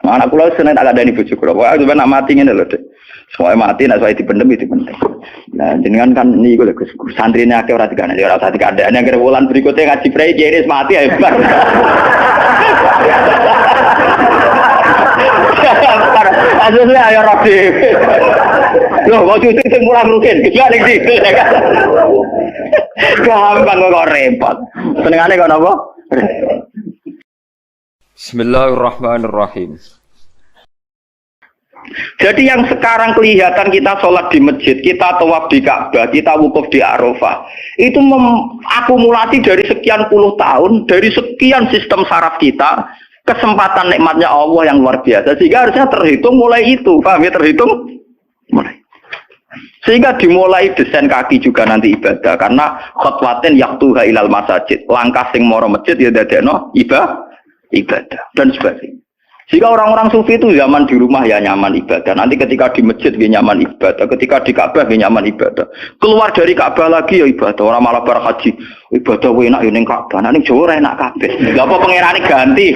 Anak kula seneng tak kadani bojo kula. Pokoke sampeyan nak mati ngene lho, Dik. Soale mati nek soal dipendem itu penting. Nah, jenengan kan niku lho Gus. Santrine akeh ora dikandani, ora usah dikandani. Nek wulan berikutnya ngaji prei jenis mati ae. Asline ayo rapi. Loh, kok cucu sing mulang rugen, gejak ning ndi? Gampang kok repot. Senengane kok napa? Bismillahirrahmanirrahim. Jadi yang sekarang kelihatan kita sholat di masjid, kita tawaf di Ka'bah, kita wukuf di Arafah, itu akumulasi dari sekian puluh tahun, dari sekian sistem saraf kita, kesempatan nikmatnya Allah yang luar biasa. Sehingga harusnya terhitung mulai itu, paham ya, terhitung mulai. Sehingga dimulai desain kaki juga nanti ibadah, karena khotwatin yaktuha ilal masajid, langkah sing moro masjid ya dadekno ibadah dan sebagainya. Jika orang-orang sufi itu zaman di rumah ya nyaman ibadah, nanti ketika di masjid dia nyaman ibadah, ketika di Ka'bah dia nyaman ibadah, keluar dari Ka'bah lagi ya ibadah. Orang malah berhaji ibadah enak ya ning Ka'bah, ning Jawa enak kabeh. Lha apa pangerane ganti?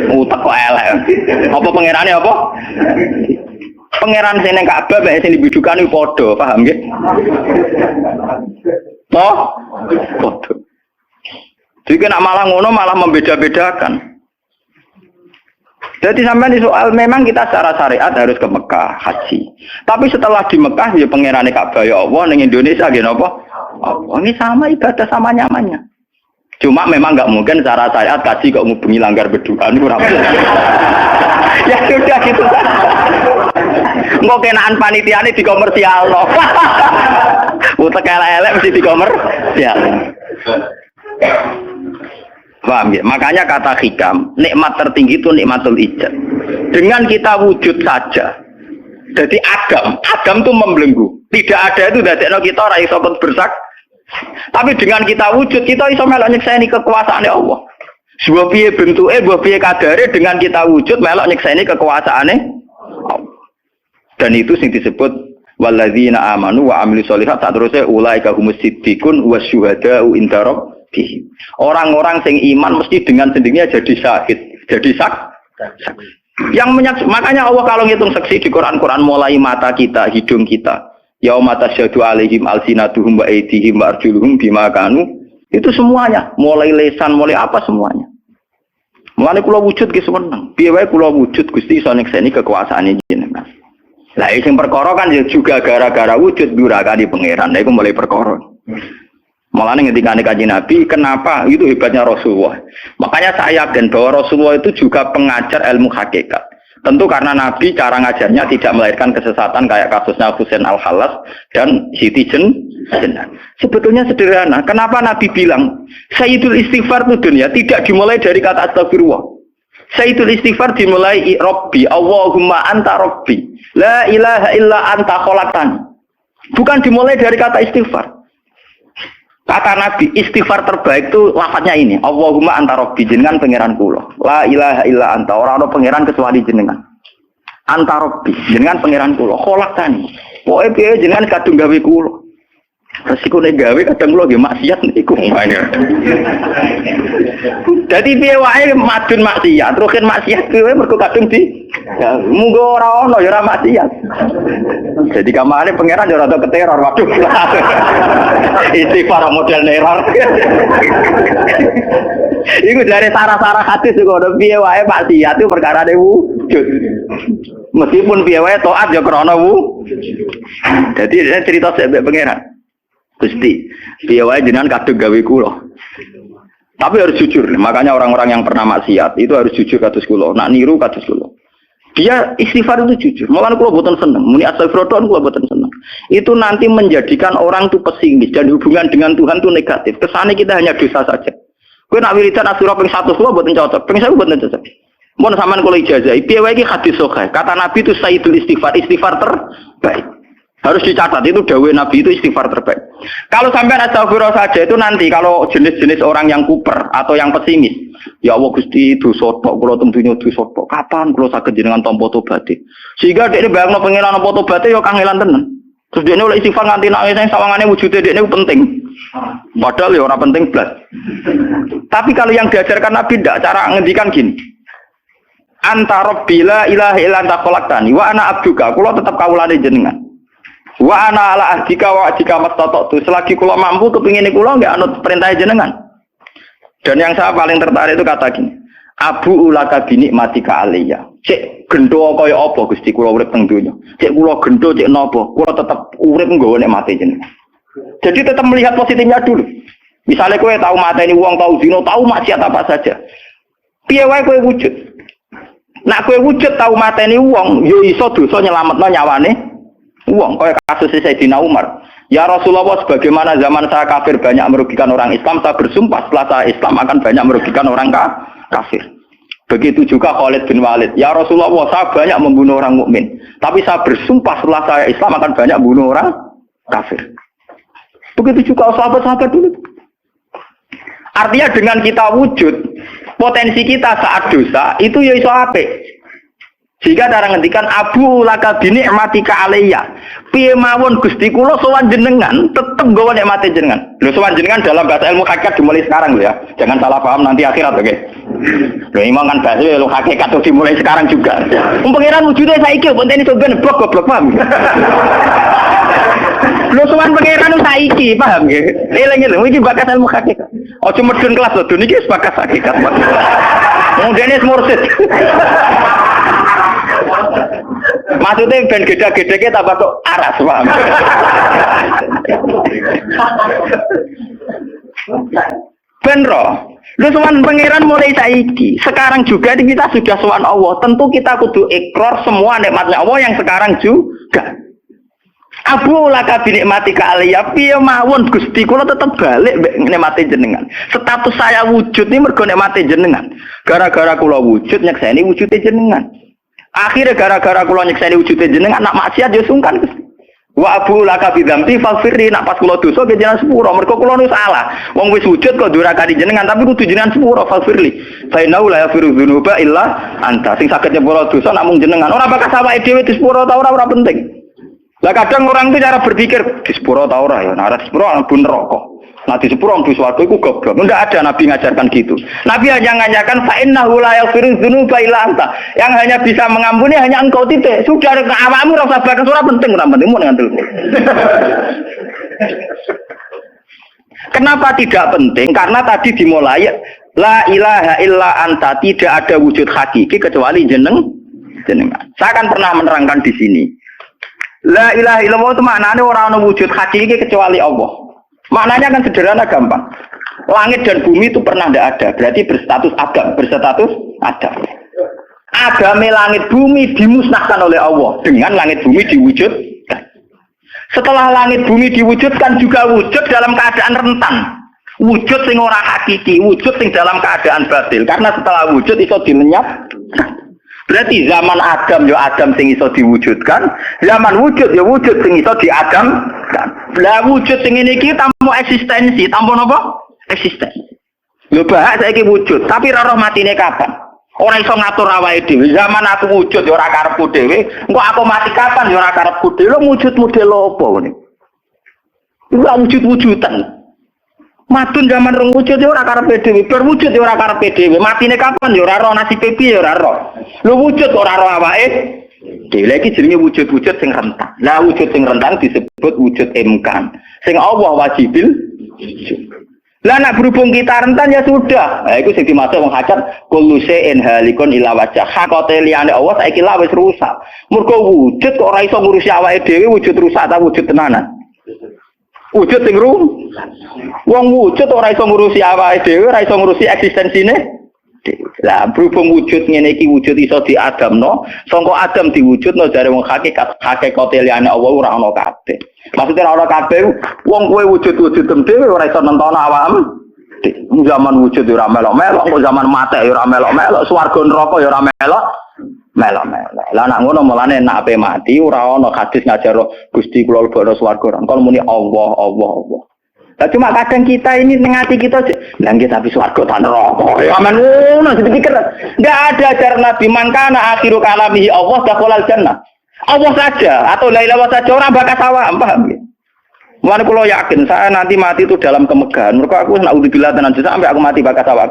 Utek kok elek. Apa pangerane apa? Pangeran sing ning Ka'bah mek sing dibidukane padha, paham nggih? Toh? Padha. Jadi nak malah ngono malah membeda-bedakan. Jadi sampai di soal memang kita secara syariat harus ke Mekah haji. Tapi setelah di Mekah ya pangerane Ka'bah ya Allah, ning Indonesia nggih napa? Allah ini sama ibadah sama nyamannya. Cuma memang enggak mungkin secara syariat haji kok ngubungi langgar berdoa niku ora bisa. Ya sudah gitu. Engko kenaan panitiane dikomersialno. Utek elek-elek mesti dikomersial. Paham ya? Makanya kata hikam, nikmat tertinggi itu nikmatul ijad. Dengan kita wujud saja. Jadi Adam itu membelenggu. Tidak ada itu dadekno kita ora iso bersak. Tapi dengan kita wujud, kita iso melok nyekseni kekuasaane Allah. Sebab piye bentuke, mbah piye kadare dengan kita wujud melok nyekseni kekuasaane Allah. Dan itu sing disebut walladzina amanu wa amilus sholihat, saterusé ulaika humus siddiqun wasyuhada'u inda rabbihim. Orang-orang sing iman mesti dengan sendirinya jadi syahid, jadi saksi. Yang makanya Allah kalau ngitung saksi di Quran mulai mata kita, hidung kita, yauma tasyhadu alaihim alsinatuhum wa aydihim wa arjuluhum bima kanu, itu semuanya, mulai lesan, mulai apa semuanya. Mulane kula wujud ki seneng. Piye wae kula wujud Gusti iso nyekseni kekuasaane jenengan. Lah sing perkara kan ya juga gara-gara wujud durakane pangeran. Lha iku mulai perkara. Malah ketika Kanjeng Nabi, kenapa itu hebatnya Rasulullah. Makanya saya yakin bahwa Rasulullah itu juga pengajar ilmu hakikat. Tentu karena Nabi cara ngajarnya tidak melahirkan kesesatan kayak kasusnya Husain Al-Halas dan Siti Jenar. Sebetulnya sederhana. Kenapa Nabi bilang Sayyidul Istighfar itu dunia tidak dimulai dari kata astagfirullah. Sayyidul Istighfar dimulai Rabbi, Allahumma anta Rabbi, la ilaha illa anta khalaqtani. Bukan dimulai dari kata istighfar. Kata Nabi, istighfar terbaik itu lafadznya ini, Allahumma anta Rabbi, jenengan pangeran kula. La ilaha illa anta, ora ana pangeran kecuali jenengan. Anta Rabbi, jenengan pangeran kula. Khalaqtani. Pokoke piye jenengan kadung gawe kula. Resiko nek gawe kadang kula nggih maksiat niku. Dadi piye wae madun maksiat, rugen maksiat kuwi mergo kadung di munggo ora ono ya ora maksiat. Jadi kamane pangeran ya rada keteror, waduh. Istighfar model neror. Iku dari sarah-sarah hadis kok piye wae maksiat itu perkarane wujud. Meskipun piye wae taat ya krana wujud. Dadi cerita sebab pangeran. Gusti, piye wae jenengan kadung gawe kula. Tapi harus jujur, makanya orang-orang yang pernah maksiat itu harus jujur kados kula. Nak niru kados kula. Dia istighfar itu jujur. Malah kula boten seneng. Muni astagfirullah kula boten seneng. Itu nanti menjadikan orang itu pesimis dan hubungan dengan Tuhan itu negatif. Kesane kita hanya dosa saja. Kowe nak wiridan asura ping 100 kula boten cocok. Ping 1000 boten cocok. Mun sampean kula ijazah, piye wae iki hadis sahih. Kata Nabi itu sayyidul istighfar, istighfar terbaik. Harus dicatat itu dawuh Nabi itu istighfar terbaik. Kalau sampai astagfirullah saja itu nanti kalau jenis-jenis orang yang kuper atau yang pesimis, ya Allah Gusti dosa tok kula tentunya dosa tok. Kapan kula saged jenengan tampa tobaté? Sehingga dekne bayangno pengenan tampa tobaté ya kangelan tenan. Terus dekne oleh istighfar nganti nangis sing sawangane wujude dekne penting. Padahal ya ora penting blas. Tapi kalau yang diajarkan Nabi ndak cara ngendikan gini. anta rabbi la ilaha illa anta khalaqtani wa ana abduka, kula tetep kawulane jenengan. Wa ana ala ahdika wa ahdika mastata'tu, selagi kula mampu kepingine kula nggih anut perintah jenengan. Dan yang saya paling tertarik itu kata gini, Abu ulaka binikmatika alayya. Cek gendo kaya apa Gusti kula urip teng donya. Cek kula gendo cek napa, kula tetep urip nggawa nikmate jenengan. Jadi tetap melihat positifnya dulu. Misalnya kowe tahu mateni wong, tahu zina, tahu maksiat apa saja. Piye wae kowe wujud. Nak kowe wujud tahu mateni wong, ya iso dosa nyelametno nyawane wong. Kaya kasus Sayyidina Umar. Ya Rasulullah, sebagaimana zaman saya kafir banyak merugikan orang Islam, saya bersumpah setelah saya Islam akan banyak merugikan orang kafir. Begitu juga Khalid bin Walid. Ya Rasulullah, saya banyak membunuh orang mukmin, tapi saya bersumpah setelah saya Islam akan banyak membunuh orang kafir. Begitu juga sahabat-sahabat dulu. Artinya dengan kita wujud, potensi kita saat dosa itu ya iso apik. Jika cara ngendikan Abu laka binikmatika alayya. Piye mawon Gusti kula sowan jenengan tetep nggawa nikmate jenengan. Lho sowan jenengan dalam bahasa ilmu hakikat dimulai sekarang lho ya. Jangan salah paham nanti akhirat oke. Lho imam kan bahasa ilmu hakikat tuh dimulai sekarang juga. Pengiran wujudnya saiki pontene sampeyan goblok paham. Lho sowan pengiran saiki paham nggih. Eling-eling iki bakas ilmu hakikat. Aja medun kelas lho niki wis bakas hakikat. Wong dene mursid. Maksudnya ben gede-gedeke tambah kok aras, paham? Ben roh. Lu sowan pangeran mulai saiki. Sekarang juga kita sudah sowan Allah. Tentu kita kudu ikrar semua nikmatnya Allah yang sekarang juga. Abu laka binikmatika alayya, piye mawon Gusti kula tetep balik nikmate jenengan. Status saya wujud ini mergo nikmate jenengan. Gara-gara kula wujud nyekseni wujude jenengan. Akhirnya gara-gara kula nyekseni wujude jenengan nak maksiat yo sungkan Gusti. Wa abu laka bidzamti faghfirli, nak pas kula dosa ge jenengan sepuro mergo kula nu salah. Wong wis wujud kok durakani jenengan tapi kudu jenengan sepuro faghfirli. Fa innahu la yaghfiru dzunuba illa anta. Sing saged nyepuro dosa namung jenengan. Ora bakal awake dhewe disepuro ta ora penting. Lah kadang orang itu cara berpikir disepuro ta ora ya, nek disepuro mlebu neraka. Nah disepuro mlebu swarga iku goblok. Enggak ada nabi ngajarkan gitu. Nabi hanya ngajarkan fa innahu la yaghfiru dzunuba illa anta. Yang hanya bisa mengampuni hanya engkau titik. Sudah awakmu ora usah bakas ora penting mun ngantil. Kenapa tidak penting? Karena tadi dimulai la ilaha illa anta, tidak ada wujud hakiki kecuali jenengan. Saya akan pernah menerangkan di sini. La ilaha illallah itu maknanya orang ana wujud hakiki kecuali Allah. Maknanya kan sederhana gampang. Langit dan bumi itu pernah tidak ada, berarti berstatus adam. Agame langit bumi dimusnahkan oleh Allah dengan langit bumi diwujudkan. Setelah langit bumi diwujudkan juga wujud dalam keadaan rentan. Wujud sing ora hakiki, wujud sing dalam keadaan batil. Karena setelah wujud iso dilenyap. Berarti zaman Adam ya Adam sing iso diwujudkan, zaman wujud ya wujud sing iso diadamkan. Lah wujud sing ngene iki tanpa eksistensi, tanpa napa? Eksistensi. Lho bahak saiki wujud, tapi ora roh matine kapan? Ora iso ngatur awake dhewe. Zaman aku wujud ya ora karepku dhewe, engko aku mati kapan ya ora karepku dhewe. Lho wujud model apa ngene? Iku wujud-wujudan. Matun zaman rong wujud ya ora karepe dhewe, berwujud ya ora karepe dhewe, matine kapan ya ora roh, nasibe piye ya ora roh. Lho wujud ora roh awake dhewe iki jenenge wujud-wujud sing rentang. Lah wujud sing rentang disebut wujud imkan. Sing Allah wajibil wujud. Lah nek berhubung kita rentan ya sudah. Nah iku sing dimaksud wong hajat kullu shay'in halikun illa wajha. Hakote liyane Allah saiki lah wis rusak. Mergo wujud kok ora iso ngurusi awake dhewe, wujud rusak ta wujud tenanan. Wujud sing wong wujud ora iso ngurusi awake dhewe, ora iso ngurusi eksistensine. Lah berhubung wujud ngene iki wujud iso diadamno, sangka Adam diwujudno jare wong hakikate liyane Allah ora ana kabeh. Maksudnya ora ana kabeh wong kowe wujud-wujud dhewe ora iso nentono awakmu. Zaman wujud ora melok-melok, kok zaman mate ya ora melok-melok, swarga neraka ya ora melok-melok. Lah nek ngono mulane nek ape mati ora ana hadis ngajar Gusti kula lebokno swarga. Engko muni Allah. Lah cuma kadang kita ini ning ati kita lha nggih tapi swarga ta neraka. Ya men ngono dipikir. Enggak ada ajaran Nabi mangkana akhiru kalamihi Allah dakhalal jannah. Allah saja atau la ilaha saja ora bakal sawah, paham ya? Mulane kula yakin saya nanti mati itu dalam kemegahan. Mergo aku naudzubillah tenan sampai aku mati bakal sawah.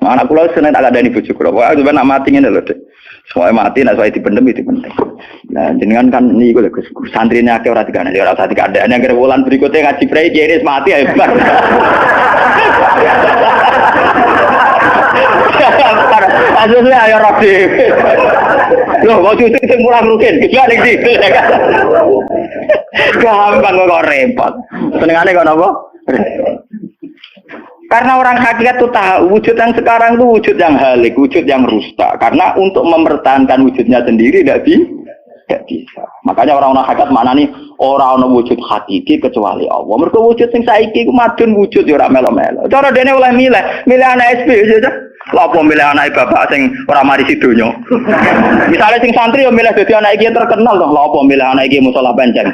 Anak kula seneng tak kadani bojo kula. Pokoke sampeyan nak mati ngene lho, Dik. Semoga mati nek soal dipendem itu penting. Nah, jenengan kan niku lho Gus. Santrine akeh ora dikandani, ora usah dikandani. Nek wulan berikutnya ngaji prei kiris mati ae. Asline ayo rapi. Loh, kok cucu sing mulang rugen. Ya ning situ. Gampang kok repot. Senengane kok napa? Karena orang hakikat itu tahu wujud yang sekarang itu wujud yang halik, wujud yang rusta. Karena untuk mempertahankan wujudnya sendiri tidak bisa. Makanya orang-orang hakikat mana nih orang wujud hakiki kecuali Allah. Mereka wujud yang saiki itu madun wujud ya ora melo-melo. Cara dene oleh milih anak SP aja. Lapo milih anak bapak sing ora mari sidonya. Misalnya sing santri yo milih dadi anak iki terkenal toh, lapo milih anak iki musala penceng.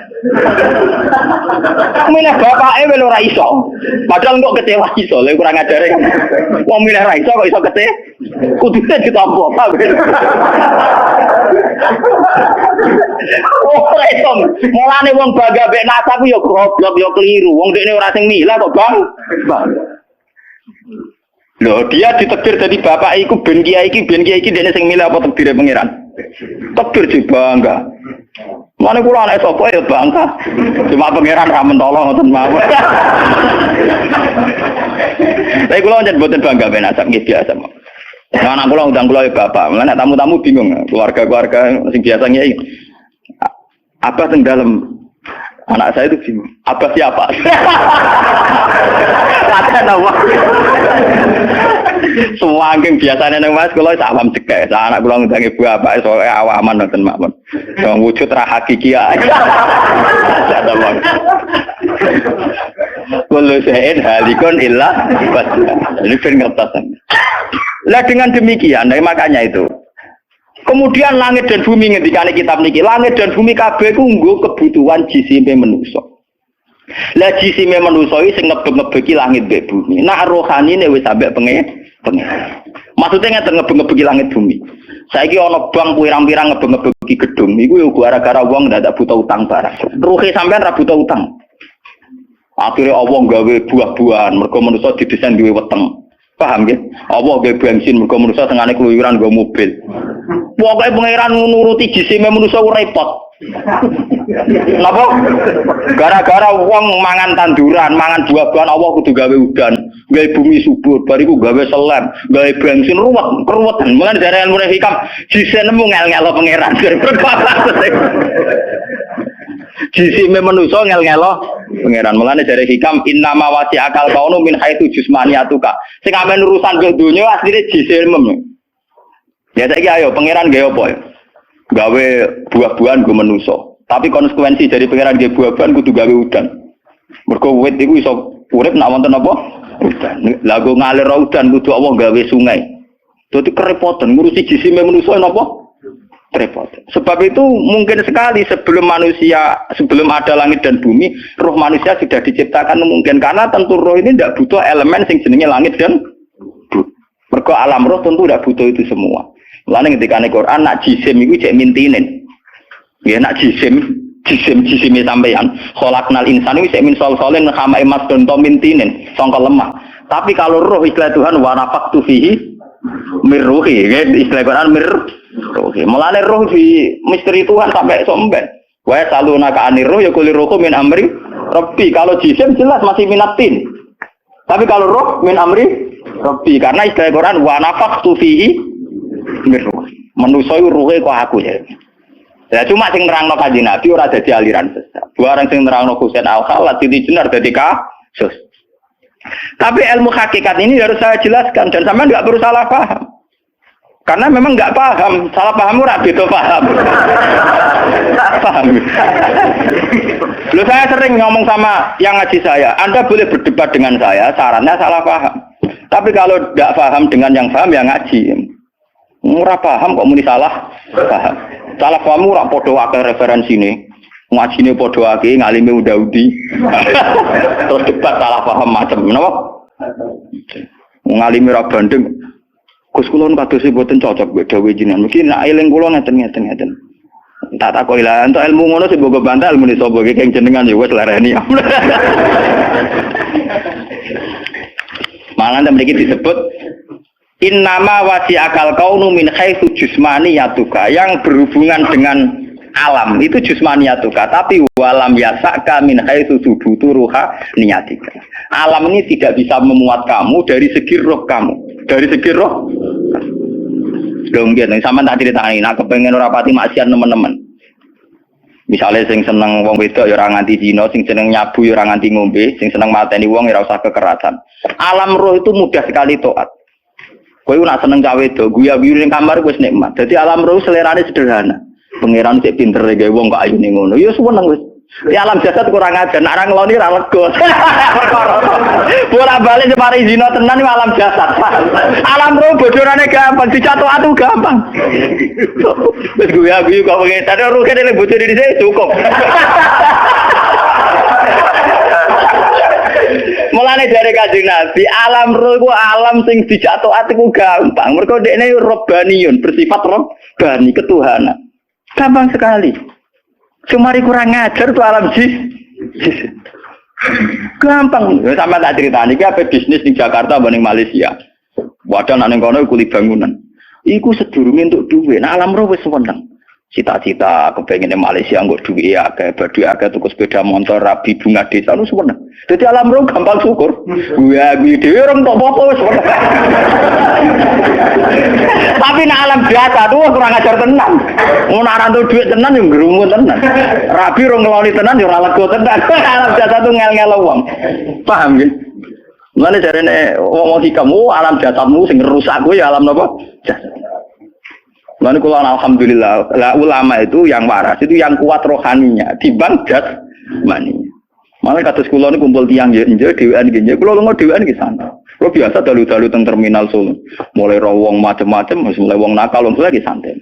Milih bapake wel ora iso. Padahal kok kecewa iso, lha kurang ajare. Wong milih ra iso kok iso kecewa. Kudune ditampa apa. Oh, iso. Mulane wong bangga mek nasab yo goblok yo keliru. Wong dekne ora sing milah kok, Bang. Loh, dia ditekdir dari bapak iku ben kiai iki dene sing milih apa takdire pangeran. Takdir sih bangga. Mane kula anak sapa ya bangga. Cuma pangeran ra mentolo ngoten mawon. Tapi kula njen mboten bangga ben asap nggih biasa. Nah, anak kula undang kula ya bapak. Mulane tamu-tamu bingung, keluarga-keluarga sing biasa nyai. Apa sing dalem anak saya itu bingung. Apa siapa? Kata nama. Semua angking biasanya nang Mas kula awam cekek. Anak kula ngundang ibu bapak soalnya awaman nonton mawon. Wong wujud ra hakiki ae. Kata nama. Kullu shay'in halikun illa wajhah. Ini ben ngertosan. Lah dengan demikian, makanya itu. Kemudian langit dan bumi ngendikane kitab niki, langit dan bumi kabeh ku nggo kebutuhan jisime manusa. Lah jisime manusa iki sing ngebeg-ngebegi langit mbek bumi. Nak rohanine wis sampe pengen. Maksudnya ngeten ngebeg-ngebegi langit bumi. Saiki ana bank pirang-pirang ngebeg-ngebegi gedung, iku yo gara-gara wong ndak butuh utang barang. Ruhe sampean ra butuh utang. Akhire Allah gawe buah-buahan, mergo manusa didesain duwe weteng. Paham nggih? Allah gawe bensin mergo manusa tengane keluyuran nggo mobil. Pokoke pangeran nuruti jisime manusa repot. Napa? Gara-gara wong mangan tanduran, mangan buah-buahan Allah kudu gawe udan, gawe bumi subur, bariku gawe selam, gawe bensin ruwetan. Mulane dari ilmu hikam jise nemu ngel-ngelo pangeran. Jisime manusa ngel-ngelo pangeran. Mulane dari hikam innama wasi akal kaunu min haitsu jusmaniyatuka. Sing amen urusan ke donya asline jisime. Ya saiki ayo pangeran gawe apa ya? Gawe buah-buahan go manusa. Tapi konsekuensi dari pangeran gawe buah-buahan kudu gawe udan. Mergo wit iku iso urip nek wonten apa? Udan. Lah go ngalir udan kudu Allah gawe sungai. Dadi kerepotan ngurusi jisime manusa napa? Repot. Sebab itu mungkin sekali sebelum ada langit dan bumi, roh manusia sudah diciptakan mungkin karena tentu roh ini tidak butuh elemen sing jenenge langit dan bumi. Mergo alam roh tentu tidak butuh itu semua. Mulane ketika ning Quran nak jisim iku cek mintinen. Ya nak jisim sampeyan. Khalaqnal insana iku cek min salsalin kama emas donto mintinen, sangka lemah. Tapi kalau roh istilah Tuhan wa nafaqtu fihi mir ruhi, istilah Quran mir ruhi. Mulane roh di misteri Tuhan sampai somben. Wa saluna ka anir ruh ya kulir ruhu min amri rabbi. Kalau jisim jelas masih minatin. Tapi kalau roh min amri rabbi karena istilah Quran wa nafaqtu fihi manusia ruhe kok aku ya. Ya cuma sing nerangno kanjeng Nabi ora dadi aliran sesat. Barang sing nerangno Husain Al-Khallat dadi jenar dadi kasus. Tapi ilmu hakikat ini harus saya jelaskan dan sampean enggak perlu salah paham. Karena memang enggak paham, salah paham ora beda paham. Paham. Loh saya sering ngomong sama yang ngaji saya, Anda boleh berdebat dengan saya, sarannya salah paham. Tapi kalau enggak paham dengan yang paham ya ngaji. Ora paham kok muni salah paham. Salah paham ora padha akeh referensine. Ngajine padha akeh ngalime udah-udi. Terus debat salah paham macam menapa? Ngalime ra bandeng. Gus kula kados mboten cocok mbek dawuh jenengan. Mungkin nek eling kula ngeten. Tak takoki lah entuk ilmu ngono sing mbok bantah ilmu sapa iki keng jenengan ya wis lereni. Malah mriki disebut Innama wasi'akal kaunu min haitsu jusmaniyatuka, yang berhubungan dengan alam itu jusmaniyatuka, tapi walam yasaka min haitsu subutu ruha niyatika. Alam ini tidak bisa memuat kamu dari segi roh kamu. Dari segi roh. Dong gitu, sama tak ceritain, aku pengen ora pati maksiat teman-teman. Misalnya sing seneng wong wedok ya ora nganti zina, sing seneng nyabu ya ora nganti ngombe, sing seneng mateni wong ya ora usah kekerasan. Alam roh itu mudah sekali taat. Kowe nak seneng cawe wedok, guya-guyu ning kamar wis nikmat. Dadi alam roh selerane sederhana. Pangeran sik pinter gawe wong kok ayune ngono. Ya seneng wis. Di alam jasad kurang ajar, nak orang ngeloni ra lega. Bolak-balik semari zina tenan iki alam jasad. Alam roh bojorane gampang, dicatu atu gampang. Wis guya-guyu kok pengen roh kene bojone dhisik cukup. Mulane dari Kanjeng Nabi, alam roh iku alam sing dijak taat iku gampang. Mergo dekne robbaniyun, bersifat robbani, ketuhanan. Gampang sekali. Cumari kurang ngajar tuh alam jis. Gampang. Sama tak ceritani iki ape bisnis di Jakarta apa ning Malaysia. Wadah nang kono kuli bangunan. Iku sedurunge entuk dhuwit. Nah alam roh wis seneng. Cita-cita kepengen Malaysia nggo duwe akeh, badhe akeh tuku sepeda motor, rabi bunga desa nu seneng. Dadi alam roh gampang syukur. Gua dhewe orang tok apa wis seneng. Tapi nek alam biasa tuh kurang ajar tenan. Ngono ora entuk dhuwit tenan yo ngrumu tenan. Rabi ora ngeloni tenan yo ora lega tenan. Alam biasa tuh ngel-ngel wong. Paham nggih? Mulane jarene wong kamu alam jasadmu sing rusak kuwi alam napa? Jasad. Lalu kalau alhamdulillah, ulama itu yang waras, itu yang kuat rohaninya, dibanding jasmaninya. Malah kata sekolah ini kumpul tiang jenje, dewan jenje, kalau lo dewan di sana. Lo biasa dalu-dalu teng terminal Solo, mulai rawong macam-macam, mulai wong nakal, wong lagi santai.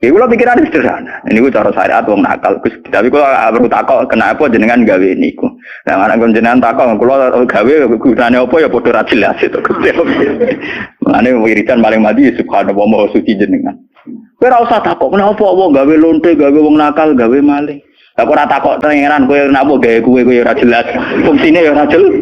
Jadi kalau pikiran sederhana, ini gue cara syariat wong nakal, tapi kalau perlu takut kenapa jenengan gawe niku. Nah, anak jenengan takut, kalau gawe gunanya apa ya bodoh jelas itu. Makanya wiridan paling mati subhanallah mau suci jenengan. Kowe ora usah takok kenapa wong gawe lonte, gawe wong nakal, gawe maling. Lah kok ora takok pangeran kowe napa gawe kowe ora jelas. Fungsine ya ora jelas.